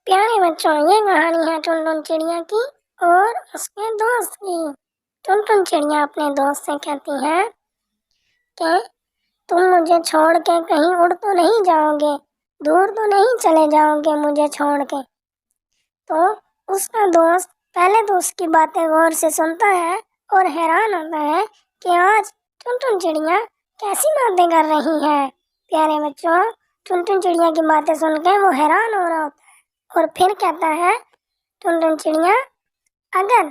پیارے بچوں، یہ کہانی ہے ٹنٹن چڑیا کی اور اس کے دوست کی۔ ٹنٹن چڑیا اپنے دوست سے کہتی ہے کہ تم مجھے چھوڑ کے کہیں اڑ تو نہیں جاؤ گے، دور تو نہیں چلے جاؤ گے مجھے چھوڑ کے۔ تو اس کا دوست پہلے تو اس کی باتیں غور سے سنتا ہے اور حیران ہوتا ہے کہ آج ٹنٹن چڑیا کیسی باتیں کر رہی ہے۔ پیارے بچوں، ٹنٹن چڑیا کی باتیں سن کے وہ حیران ہو رہا ہوتا ہے اور پھر کہتا ہے ٹنٹن چڑیا، اگر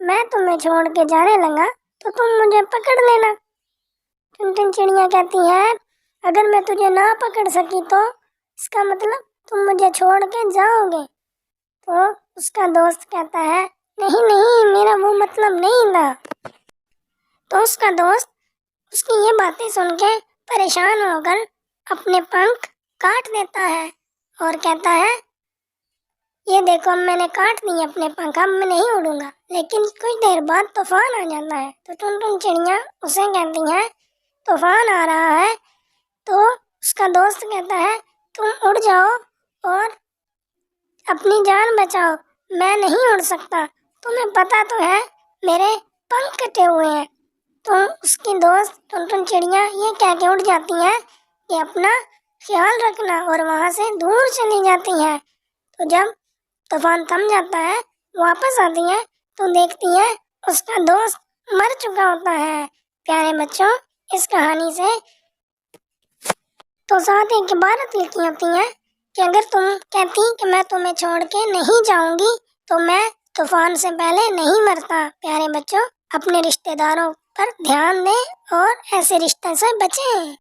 میں تمہیں چھوڑ کے جانے لگا تو تم مجھے پکڑ لینا۔ ٹنٹن چڑیا کہتی ہے اگر میں تجھے نہ پکڑ سکی تو اس کا مطلب تم مجھے چھوڑ کے جاؤ گے۔ تو اس کا دوست کہتا ہے نہیں نہیں، میرا وہ مطلب نہیں تھا۔ تو اس کا دوست اس کی یہ باتیں سن کے پریشان ہو کر اپنے پنکھ کاٹ دیتا ہے اور کہتا ہے یہ دیکھو، اب میں نے کاٹ دیے اپنے پنکھ، اب میں نہیں اڑوں گا۔ لیکن کچھ دیر بعد طوفان آ جاتا ہے تو ٹنٹن چڑیا اسے کہتی ہے طوفان آ رہا ہے۔ تو اس کا دوست کہتا ہے تم اڑ جاؤ اور اپنی جان بچاؤ، میں نہیں اڑ سکتا، تمہیں پتہ تو ہے میرے پنکھ کٹے ہوئے ہیں۔ تو اس کی دوست ٹنٹن چڑیا یہ کہہ کے اڑ جاتی ہے کہ اپنا خیال رکھنا، اور وہاں سے دور چلی جاتی ہے۔ تو جب طوفان تھم جاتا ہے، واپس آتی ہے تو دیکھتی ہے اس کا دوست مر چکا ہوتا ہے۔ پیارے بچوں، اس کہانی سے تو ساتھ ایک عبارت لکھی ہوتی ہے کہ اگر تم کہتی کہ میں تمہیں چھوڑ کے نہیں جاؤں گی تو میں طوفان سے پہلے نہیں مرتا۔ پیارے بچوں، اپنے رشتہ داروں پر دھیان دیں اور ایسے رشتے سے بچیں۔